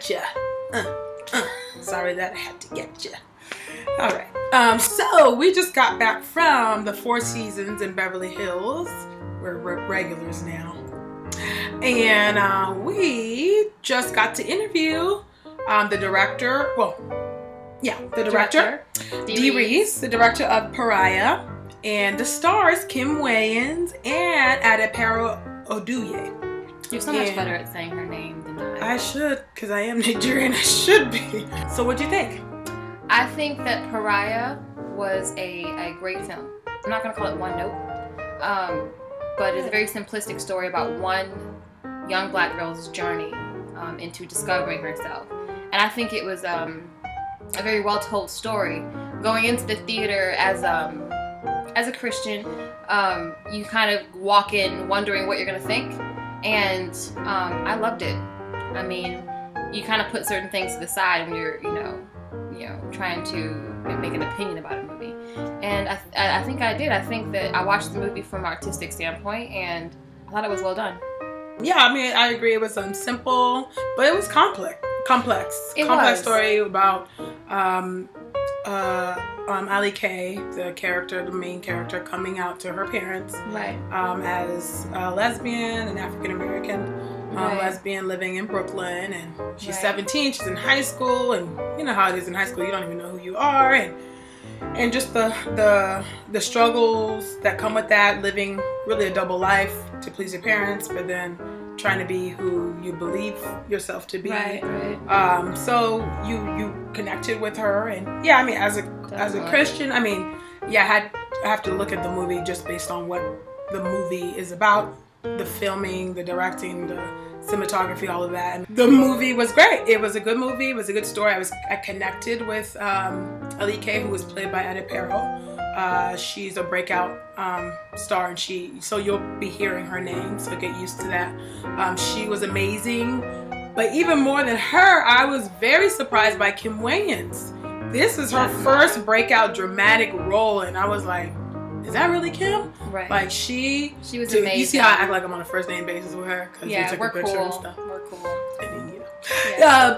get you. Sorry that I had to get you. All right. So we just got back from the 4 seasons in Beverly Hills. We're regulars now. And we just got to interview the director. Well, yeah, the director. Dee Rees, the director of Pariah. And the stars, Kim Wayans and Adepero Oduye. You're so much better at saying her name than I. I should, because I am Nigerian. I should be. So what'd you think? I think that Pariah was a great film. I'm not going to call it one note. But it's a very simplistic story about one young black girl's journey into discovering herself. And I think it was a very well told story. Going into the theater as a Christian, you kind of walk in wondering what you're going to think. And I loved it. I mean, you kind of put certain things to the side when you're, trying to make an opinion about a movie. And I think I did. I think that I watched the movie from an artistic standpoint, and I thought it was well done. Yeah, I mean, I agree. It was simple, but it was complex. Complex story about Ali Kay, the main character, coming out to her parents, right, as a lesbian, an African American lesbian living in Brooklyn, and she's 17. She's in high school, and you know how it is in high school. You don't even know who you are, and just the struggles that come with that, living really a double life to please your parents, but then trying to be who you believe yourself to be. Right. So you connected with her, and yeah, I mean, as a Christian, I mean, yeah, I have to look at the movie just based on what the movie is about, the filming, the directing, the cinematography, all of that. And the movie was great. It was a good movie. It was a good story. I connected with Ali Kay, who was played by Adepero. She's a breakout star, and so you'll be hearing her name, so get used to that. She was amazing, but even more than her, I was very surprised by Kim Wayans. This is her first breakout dramatic role, and I was like, is that really Kim? Right. Like she was amazing. You see how I act like I'm on a first name basis with her? Yeah, we took we're a picture cool. And stuff. We're cool. And then, yeah.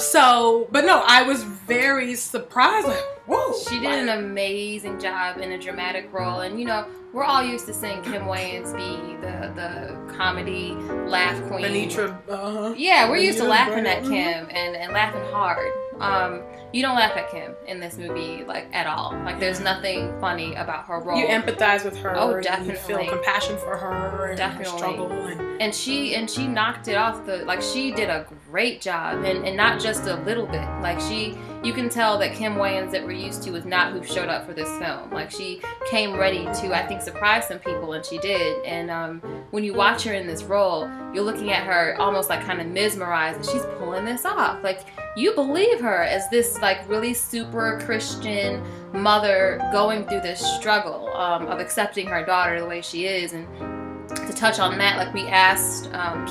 But no, I was very surprised. Like, whoa. She did an amazing job in a dramatic role, and we're all used to seeing Kim Wayans be the comedy laugh queen. Anitra, yeah, we're used to laughing at Kim and laughing hard. You don't laugh at Kim in this movie, like, at all. Like, there's nothing funny about her role. You empathize with her. Oh, definitely. You feel compassion for her and her struggle. And she knocked it off she did a great job, and not just a little bit. Like, you can tell that Kim Wayans that we're used to is not who showed up for this film. Like, she came ready to, I think, surprise some people, and she did. And when you watch her in this role, you're looking at her almost like kind of mesmerized, and she's pulling this off. Like, you believe her as this like really super Christian mother going through this struggle of accepting her daughter the way she is. And to touch on that, like, we asked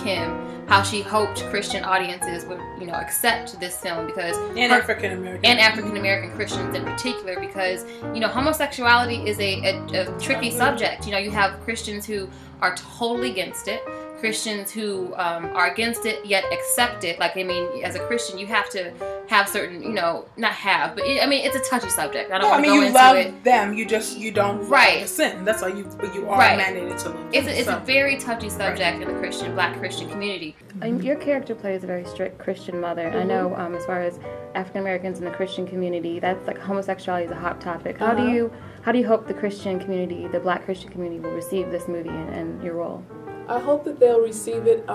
Kim how she hoped Christian audiences would, accept this film, because African American Christians in particular, because homosexuality is a tricky subject. You have Christians who are totally against it, Christians who are against it yet accept it. Like, I mean, as a Christian, you have to have certain, not have, but it's a touchy subject. I don't want to go into it. You love them. You don't love the sin. That's why you are mandated to love them. It's a very touchy subject in the Black Christian community. Your character plays a very strict Christian mother. I know, as far as African Americans in the Christian community, that's like homosexuality is a hot topic. How do you hope the Christian community, the Black Christian community, will receive this movie and your role? I hope that they'll receive it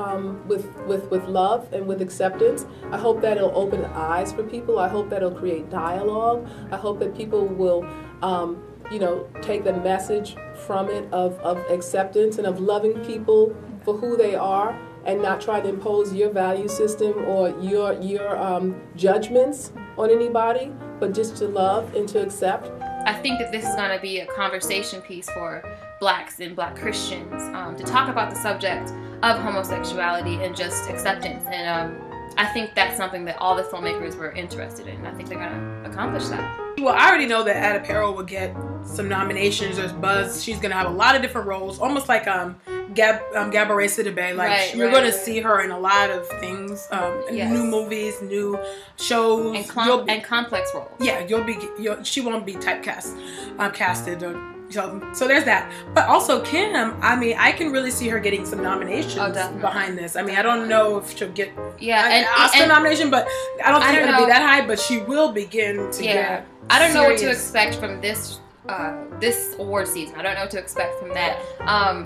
with love and with acceptance. I hope that it'll open eyes for people. I hope that it'll create dialogue. I hope that people will, take the message from it of acceptance and of loving people for who they are, and not try to impose your value system or your judgments on anybody, but just to love and to accept. I think that this is going to be a conversation piece for Blacks and Black Christians to talk about the subject of homosexuality and just acceptance. And I think that's something that all the filmmakers were interested in. I think they're going to accomplish that. Well, I already know that Adepero will get some nominations. There's buzz. She's going to have a lot of different roles, almost like Gabourey Sidibe. Like you're going to see her in a lot of things, new movies, new shows, and complex roles. Yeah, she won't be typecast, casted. So there's that. But also Kim, I mean, I can really see her getting some nominations behind this. I mean, I don't know if she'll get an Oscar nomination, but I don't think it's going to be that high, but she will begin to get I don't know what to expect from this award season. I don't know what to expect from that.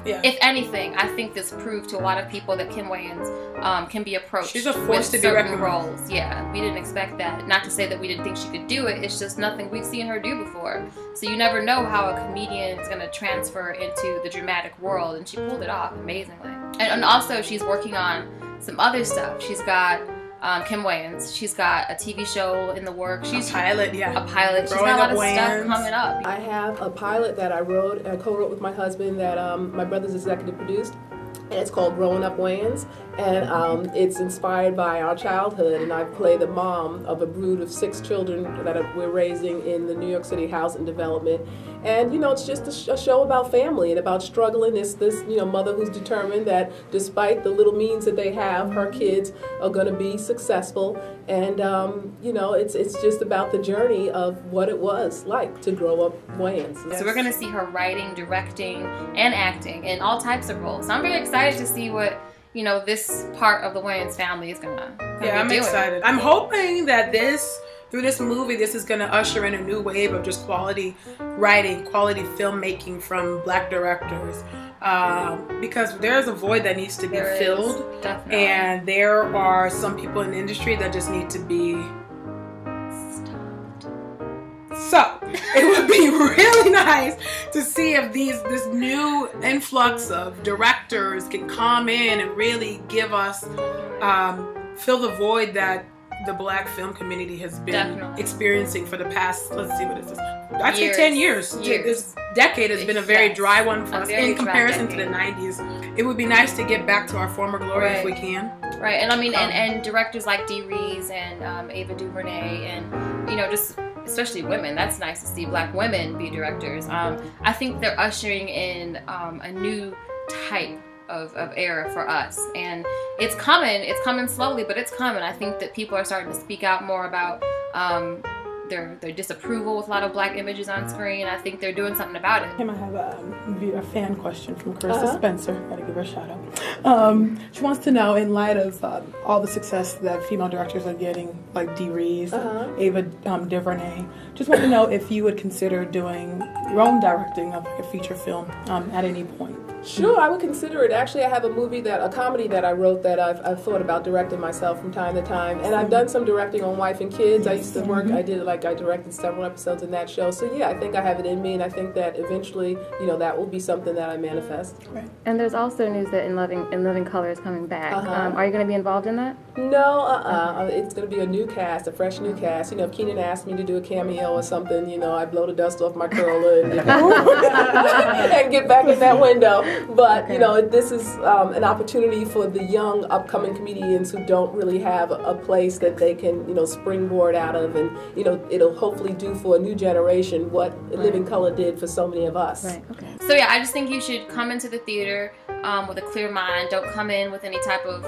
If anything, I think this proved to a lot of people that Kim Wayans can be approached. She's a force to be reckoned with. Roles. Yeah, we didn't expect that. Not to say that we didn't think she could do it. It's just nothing we've seen her do before. So you never know how a comedian is going to transfer into the dramatic world, and she pulled it off amazingly. And also, she's working on some other stuff. She's got Kim Wayans. She's got a TV show in the works. She's a pilot. She's got a lot of stuff coming up. I have a pilot that I co-wrote with my husband that my brother's executive produced. And it's called Growing Up Wayans, and it's inspired by our childhood, and I play the mom of a brood of 6 children that we're raising in the New York City housing development. And, you know, it's just a show about family and about struggling. This mother who's determined that despite the little means that they have, her kids are going to be successful. And, it's just about the journey of what it was like to grow up Wayans. So we're going to see her writing, directing, and acting in all types of roles. So I'm very excited to see what, this part of the Wayans family is going to be I'm doing. excited. I'm hoping that through this movie, this is going to usher in a new wave of just quality writing, quality filmmaking from Black directors. Because there's a void that needs to be filled. Definitely. And there are some people in the industry that just need to be stopped. So, it would be really nice to see if this new influx of directors can come in and really give us, fill the void that the Black film community has been experiencing for the past, let's see, what is this? I'd say 10 years. This decade has been a very dry one for us in comparison to the 90s. It would be nice to get back to our former glory if we can. Right, and I mean, and directors like Dee Rees and Ava DuVernay and, just especially women. That's nice to see Black women be directors. I think they're ushering in a new type of era for us, and it's coming slowly, but it's coming. I think that people are starting to speak out more about their disapproval with a lot of Black images on screen. I think they're doing something about it. Kim, I have a fan question from Carissa Spencer. Gotta give her a shout out. She wants to know, in light of all the success that female directors are getting, like Dee Rees, Ava DuVernay, just want to know if you would consider doing your own directing of a feature film at any point. Sure, I would consider it. Actually, I have a comedy that I wrote that I've thought about directing myself from time to time, and I've done some directing on Wife and Kids. I used to work. I directed several episodes in that show. So yeah, I think I have it in me, and I think that eventually, that will be something that I manifest. Right. And there's also news that In Living Color is coming back. Are you going to be involved in that? No, it's going to be a new cast, a fresh new cast. If Keenan asked me to do a cameo or something, I blow the dust off my curler and, and get back in that window. But, this is an opportunity for the young upcoming comedians who don't really have a place that they can, springboard out of, and, it'll hopefully do for a new generation what Living Color did for so many of us. Right, okay. So yeah, I just think you should come into the theater with a clear mind. Don't come in with any type of,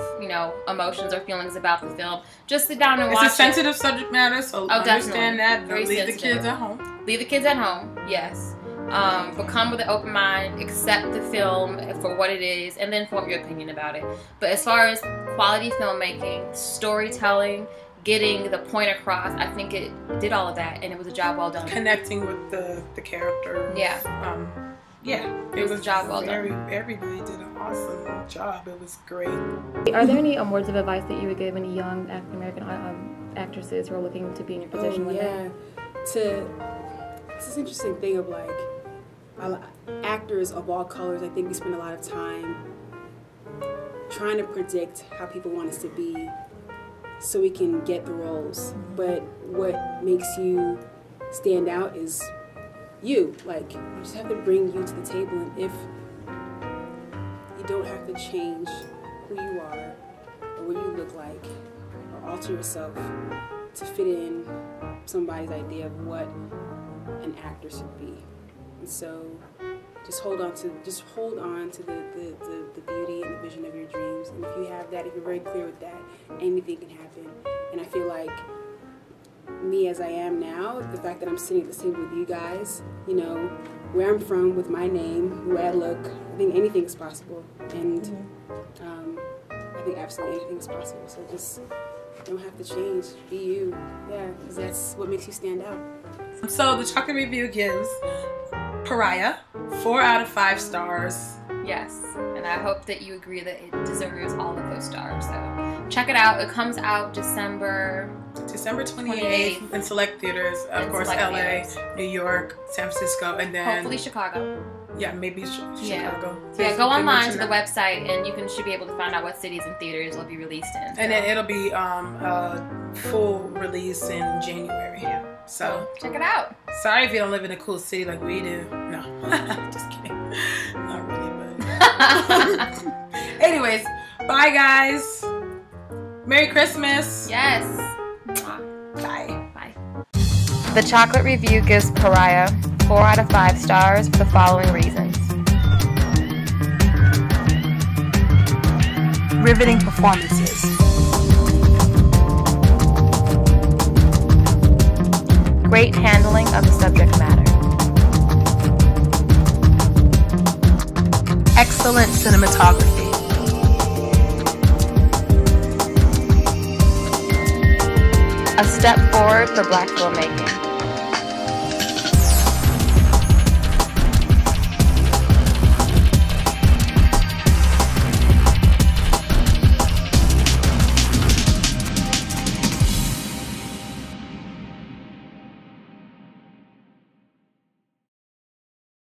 emotions or feelings about the film. Just sit down and watch it. It's a sensitive subject matter, so understand that. Very leave sensitive. The kids at home. Leave the kids at home, yes. But come with an open mind, accept the film for what it is, and then form your opinion about it. But as far as quality filmmaking, storytelling, getting the point across, I think it did all of that, and it was a job well done. Connecting with the character. Yeah. It was a job well done. Everybody did an awesome job. It was great. Are there any words of advice that you would give any young African American actresses who are looking to be in your position one day? It's this interesting thing of actors of all colors. I think we spend a lot of time trying to predict how people want us to be so we can get the roles. But what makes you stand out is you. You just have to bring you to the table, and if you don't have to change who you are or what you look like or alter yourself to fit in somebody's idea of what an actor should be. And so just hold on to the beauty and the vision of your dreams. And if you have that, if you're very clear with that, anything can happen. And I feel like me as I am now, the fact that I'm sitting at the table with you guys, you know, where I'm from, with my name, the way I look, I think anything is possible. And I think absolutely anything is possible. So just don't have to change. Be you. Yeah, because that's what makes you stand out. So the chocolate review gives Pariah 4 out of 5 stars. Yes, and I hope that you agree that it deserves all of those stars. So check it out. It comes out December 28th in select theaters. Of course, LA, theaters. New York, San Francisco, and then hopefully Chicago. Yeah, maybe Chicago. Yeah, go online to the website and you should be able to find out what cities and theaters it'll be released in. So. And then it'll be full release in January. Yeah. So check it out. Sorry if you don't live in a cool city like we do. No, just kidding. Not really, but. Anyways, bye guys. Merry Christmas. Yes. Bye. Bye. The Chocolate Review gives Pariah 4 out of 5 stars for the following reasons. Riveting performances. Great handling of the subject matter. Excellent cinematography. A step forward for Black filmmaking.